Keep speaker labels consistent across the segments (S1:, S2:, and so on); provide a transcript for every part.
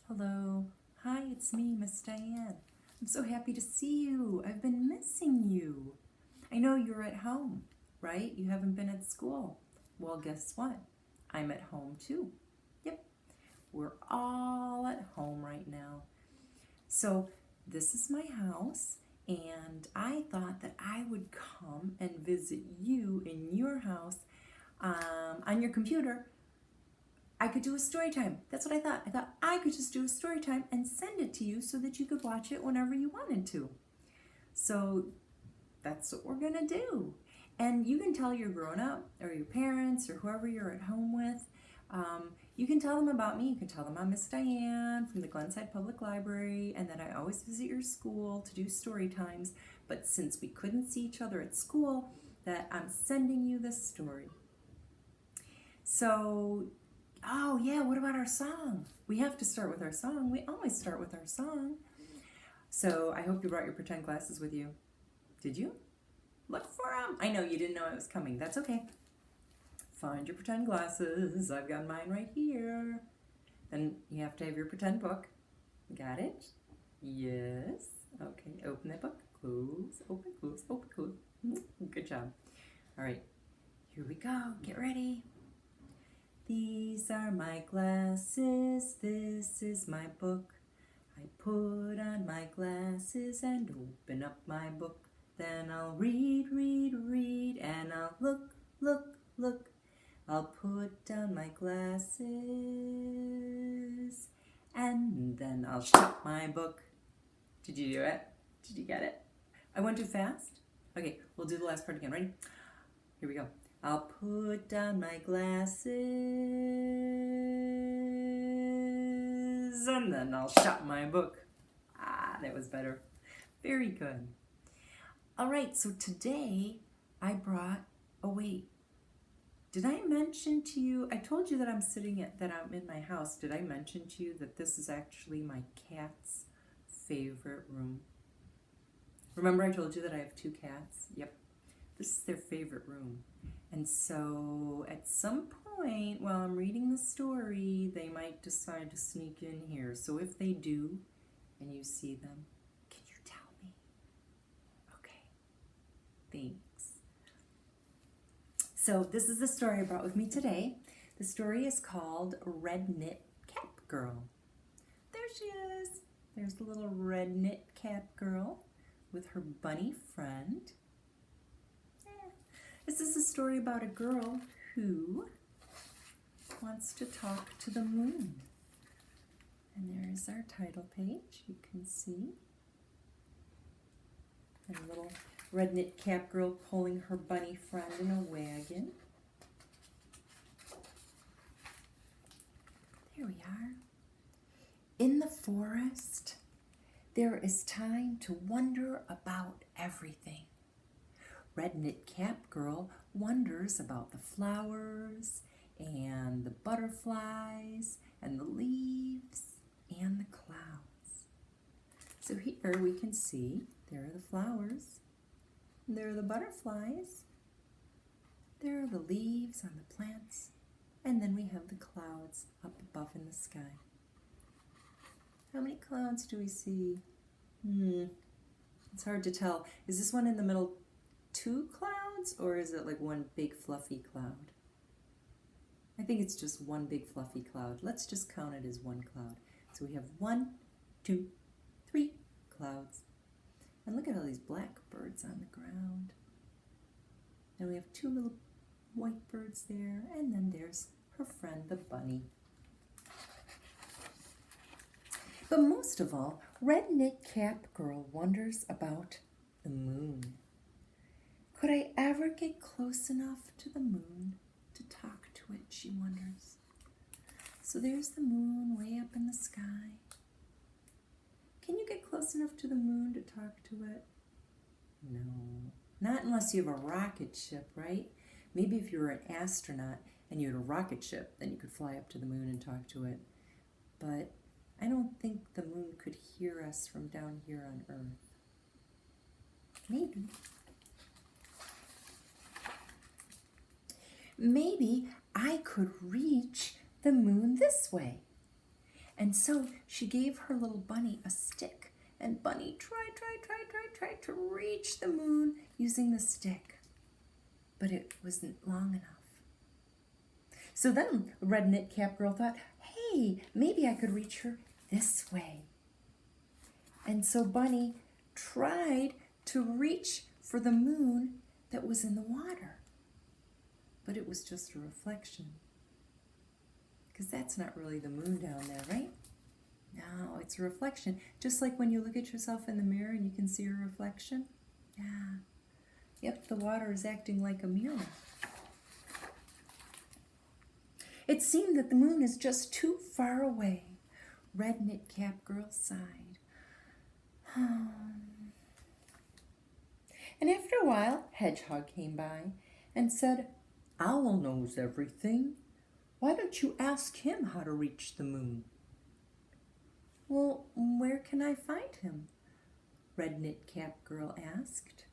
S1: Hello. Hi, it's me, Miss Diane. I'm so happy to see you. I've been missing you. I know you're at home, right? You haven't been at school. Well, guess what? I'm at home too. Yep, we're all at home right now. So, this is my house, and I thought that I would come and visit you in your house on your computer. I could do a story time. That's what I thought. I thought I could just do a story time and send it to you so that you could watch it whenever you wanted to. So that's what we're going to do. And you can tell your grown up or your parents or whoever you're at home with. You can tell them about me. You can tell them I'm Miss Diane from the Glenside Public Library and that I always visit your school to do story times. But since we couldn't see each other at school, that I'm sending you this story. So, oh yeah, what about our song? We have to start with our song. We always start with our song. So I hope you brought your pretend glasses with you. Did you? Look for them. I know you didn't know I was coming. That's okay. Find your pretend glasses. I've got mine right here. Then you have to have your pretend book. Got it? Yes. Okay, open that book. Close, open, close, open, close. Good job. All right, here we go. Get ready. These are my glasses, this is my book. I put on my glasses and open up my book. Then I'll read, read, read, and I'll look, look, look. I'll put down my glasses, and then I'll shut my book. Did you do it? Did you get it? I went too fast? Okay, we'll do the last part again. Ready? Here we go. I'll put down my glasses and then I'll shut my book. Ah, that was better. Very good. All right, so today I brought, oh wait, did I mention to you, I told you that I'm in my house. Did I mention to you that this is actually my cat's favorite room? Remember I told you that I have 2 cats? Yep. This is their favorite room. And so at some point while I'm reading the story, they might decide to sneak in here. So if they do and you see them, can you tell me? Okay, thanks. So this is the story I brought with me today. The story is called Red Knit Cap Girl. There she is. There's the little red knit cap girl with her bunny friend. This is a story about a girl who wants to talk to the moon. And there is our title page, you can see. And a little red knit cap girl pulling her bunny friend in a wagon. There we are. In the forest, there is time to wonder about everything. Red Knit Cap Girl wonders about the flowers and the butterflies and the leaves and the clouds. So here we can see there are the flowers, there are the butterflies, there are the leaves on the plants, and then we have the clouds up above in the sky. How many clouds do we see? It's hard to tell. Is this one in the middle 2 clouds, or is it like one big fluffy cloud? I think it's just one big fluffy cloud. Let's just count it as 1 cloud. So we have 1, 2, 3 clouds. And look at all these black birds on the ground. And we have 2 little white birds there, and then there's her friend the bunny. But most of all, Red Knit Cap Girl wonders about the moon. Could I ever get close enough to the moon to talk to it, she wonders. So there's the moon way up in the sky. Can you get close enough to the moon to talk to it? No, not unless you have a rocket ship, right? Maybe if you were an astronaut and you had a rocket ship, then you could fly up to the moon and talk to it. But I don't think the moon could hear us from down here on Earth. Maybe. Maybe I could reach the moon this way. And so she gave her little bunny a stick, and Bunny tried to reach the moon using the stick, but it wasn't long enough. So then Red Knit Cap Girl thought, hey, maybe I could reach her this way. And so Bunny tried to reach for the moon that was in the water, but it was just a reflection. Because that's not really the moon down there, right? No, it's a reflection. Just like when you look at yourself in the mirror and you can see a reflection. Yeah. Yep, the water is acting like a mirror. It seemed that the moon is just too far away. Red Knit Cap Girl sighed. And after a while, Hedgehog came by and said, Owl knows everything. Why don't you ask him how to reach the moon? Well, where can I find him? Red Knit Cap Girl asked.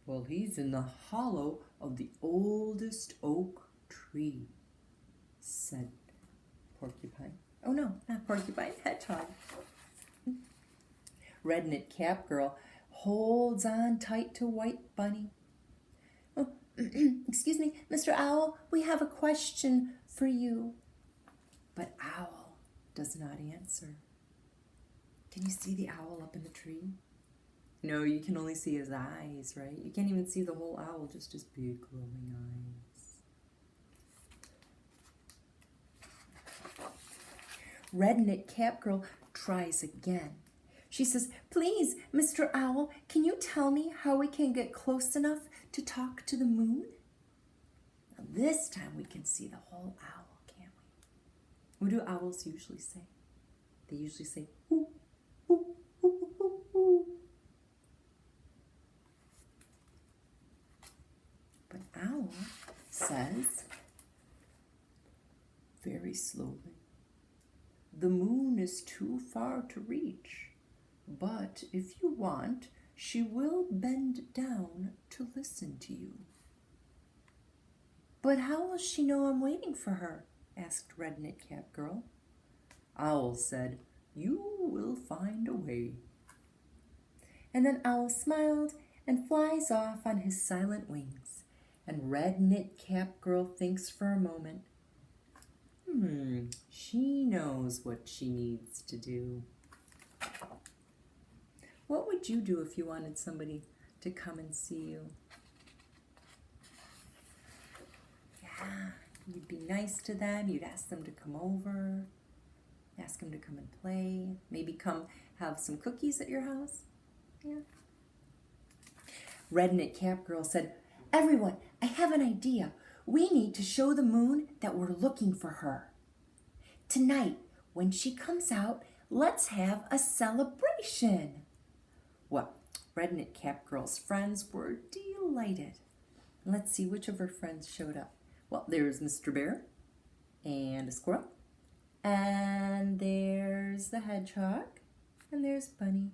S1: Well, he's in the hollow of the oldest oak tree, said Porcupine. Oh no, not Porcupine, Hedgehog. Red Knit Cap Girl holds on tight to White Bunny. Oh, excuse me, Mr. Owl, we have a question for you. But Owl does not answer. Can you see the owl up in the tree? No, you can only see his eyes, right? You can't even see the whole owl, just his big glowing eyes. Red Knit Cap Girl tries again. She says, please, Mr. Owl, can you tell me how we can get close enough to talk to the moon? Now, this time we can see the whole owl, can't we? What do owls usually say? They usually say, ooh, ooh, ooh, ooh, ooh. But Owl says, very slowly, the moon is too far to reach, but if you want, she will bend down to listen to you. But how will she know I'm waiting for her? Asked Red Knit Cap Girl. Owl said, you will find a way. And then Owl smiled and flies off on his silent wings. And Red Knit Cap Girl thinks for a moment, she knows what she needs to do. What would you do if you wanted somebody to come and see you? Yeah, you'd be nice to them. You'd ask them to come over, ask them to come and play, maybe come have some cookies at your house. Yeah. Red Knit Cap Girl said, everyone, I have an idea. We need to show the moon that we're looking for her. Tonight, when she comes out, let's have a celebration. Well, Red Knit Cap Girl's friends were delighted. Let's see which of her friends showed up. Well, there's Mr. Bear and a squirrel. And there's the hedgehog. And there's Bunny.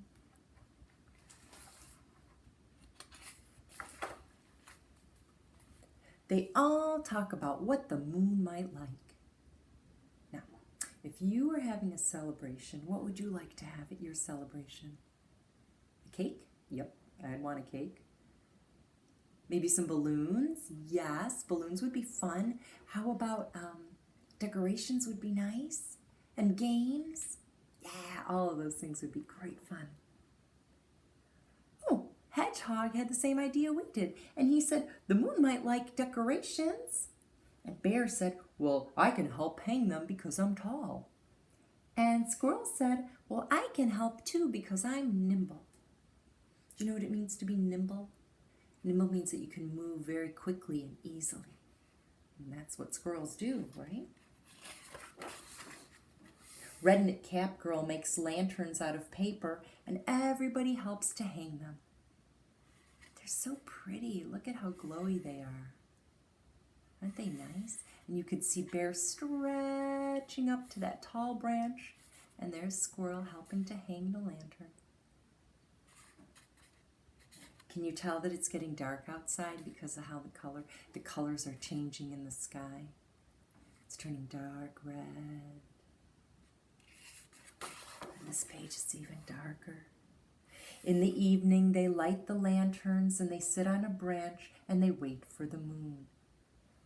S1: They all talk about what the moon might like. Now, if you were having a celebration, what would you like to have at your celebration? A cake? Yep, I'd want a cake. Maybe some balloons? Yes, balloons would be fun. How about decorations would be nice? And games? Yeah, all of those things would be great fun. Oh, Hedgehog had the same idea we did, and he said, the moon might like decorations. And Bear said, well, I can help hang them because I'm tall. And Squirrel said, well, I can help too because I'm nimble. Do you know what it means to be nimble? Nimble means that you can move very quickly and easily. And that's what squirrels do, right? Red Knit Cap Girl makes lanterns out of paper, and everybody helps to hang them. They're so pretty. Look at how glowy they are. Aren't they nice? And you could see Bear stretching up to that tall branch, and there's Squirrel helping to hang the lantern. Can you tell that it's getting dark outside because of how the colors are changing in the sky? It's turning dark red. This page is even darker. In the evening, they light the lanterns and they sit on a branch and they wait for the moon.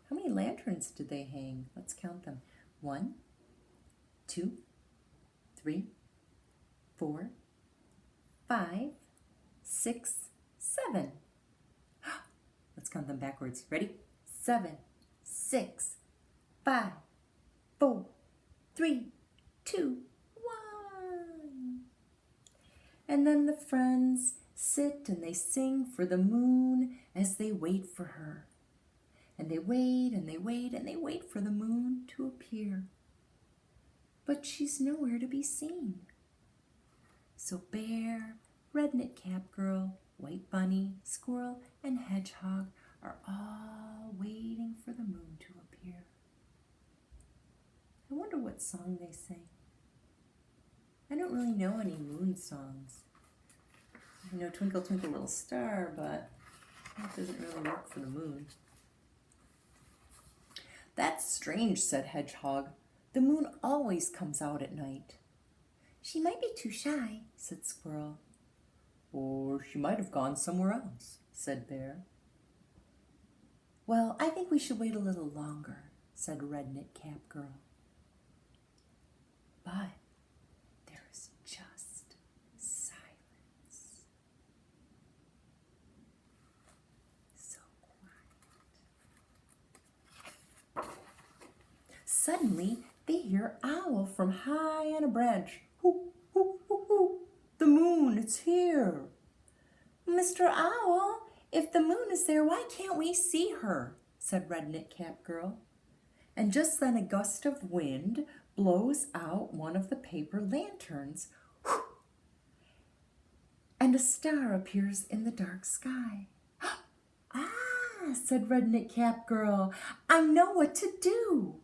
S1: How many lanterns did they hang? Let's count them. 1, 2, 3, 4, 5, 6, 7. Let's count them backwards. Ready? 7, 6, 5, 4, 3, 2, 1. And then the friends sit and they sing for the moon as they wait for her. And they wait and they wait and they wait for the moon to appear. But she's nowhere to be seen. So Bear, Red-Knit Cap Girl, White Bunny, Squirrel, and Hedgehog are all waiting for the moon to appear. I wonder what song they sing. I don't really know any moon songs. I know Twinkle Twinkle Little Star, but that doesn't really work for the moon. That's strange, said Hedgehog. The moon always comes out at night. She might be too shy, said Squirrel. Or she might have gone somewhere else, said Bear. Well, I think we should wait a little longer, said Red-Knit Cap Girl. But there is just silence. So quiet. Suddenly, they hear Owl from high on a branch. Hoo, hoo, hoo, hoo. The moon, it's here. Mr. Owl, if the moon is there, why can't we see her? Said Red-Knit Cap Girl. And just then a gust of wind blows out one of the paper lanterns. Whew! And a star appears in the dark sky. Ah, said Red-Knit Cap Girl, I know what to do.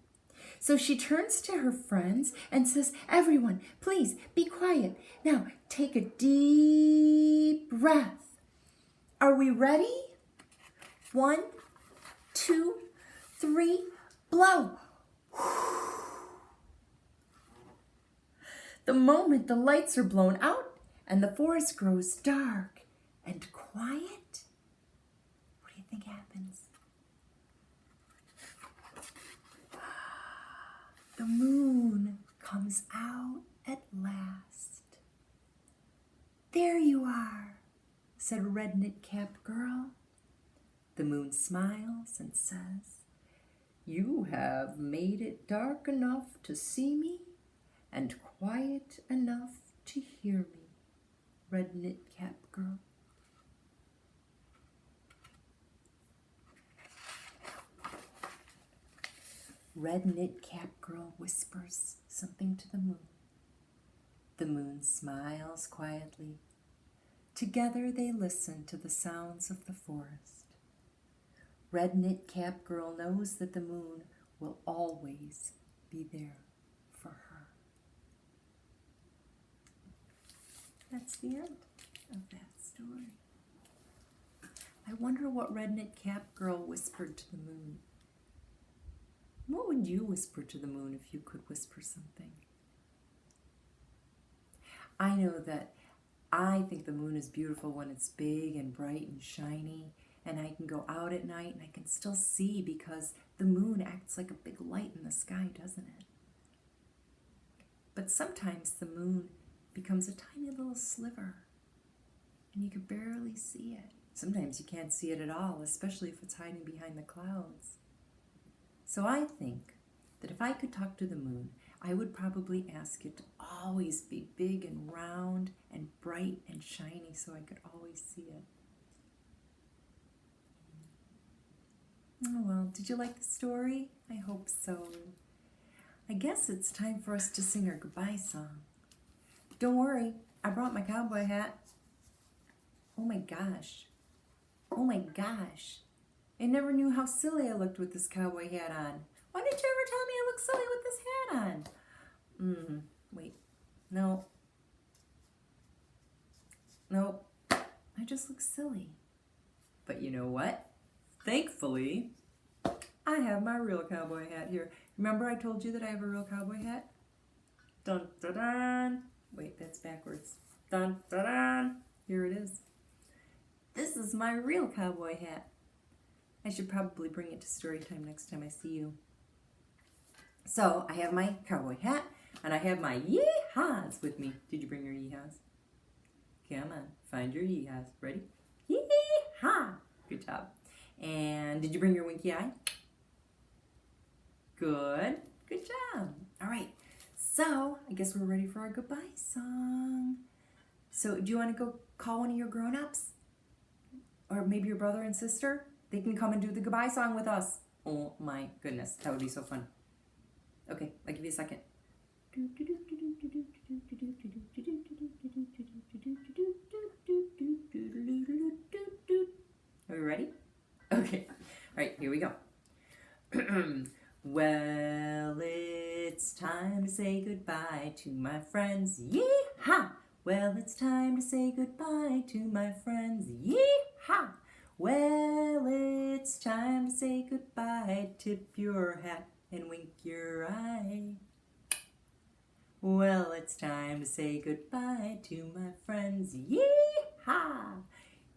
S1: So she turns to her friends and says, everyone, please be quiet. Now take a deep breath. Are we ready? 1, 2, 3, blow. The moment the lights are blown out and the forest grows dark and quiet, what do you think happens? The moon comes out at last. There you are, said Red-Knit Cap Girl. The moon smiles and says, you have made it dark enough to see me and quiet enough to hear me, Red-Knit Cap Girl. Red-Knit Cap Girl whispers something to the moon. The moon smiles quietly. Together they listen to the sounds of the forest. Red-Knit Cap Girl knows that the moon will always be there for her. That's the end of that story. I wonder what Red-Knit Cap Girl whispered to the moon. What would you whisper to the moon if you could whisper something? I know that I think the moon is beautiful when it's big and bright and shiny, and I can go out at night and I can still see because the moon acts like a big light in the sky, doesn't it? But sometimes the moon becomes a tiny little sliver and you can barely see it. Sometimes you can't see it at all, especially if it's hiding behind the clouds. So I think that if I could talk to the moon, I would probably ask it to always be big and round and bright and shiny so I could always see it. Oh well, did you like the story? I hope so. I guess it's time for us to sing our goodbye song. Don't worry, I brought my cowboy hat. Oh my gosh. Oh my gosh. I never knew how silly I looked with this cowboy hat on. Why didn't you ever tell me I look silly with this hat on? Wait. No. Nope. I just look silly. But you know what? Thankfully, I have my real cowboy hat here. Remember I told you that I have a real cowboy hat? Dun dun dun. Wait, that's backwards. Dun, dun, dun. Here it is. This is my real cowboy hat. I should probably bring it to Storytime next time I see you. So I have my cowboy hat and I have my yeehaws with me. Did you bring your yeehaws? Come on, find your yeehaws. Ready? Yeehaw! Good job. And did you bring your winky eye? Good. Good job. All right. So I guess we're ready for our goodbye song. So do you want to go call one of your grown-ups? Or maybe your brother and sister? They can come and do the goodbye song with us. Oh my goodness, that would be so fun. Okay, I'll give you a second. Are we ready? Okay. All right, here we go. Well, it's time to say goodbye to my friends. Yee-haw! Well, it's time to say goodbye to my friends. Yee-haw! Well, it's time to say goodbye. Tip your hat and wink your eye. Well, it's time to say goodbye to my friends. Yee-haw!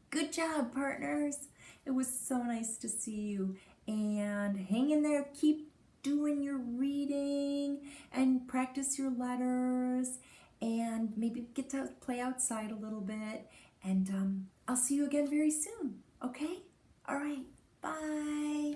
S1: Good job, partners. It was so nice to see you. And hang in there. Keep doing your reading and practice your letters. And maybe get to play outside a little bit. And I'll see you again very soon. Okay? All right. Bye.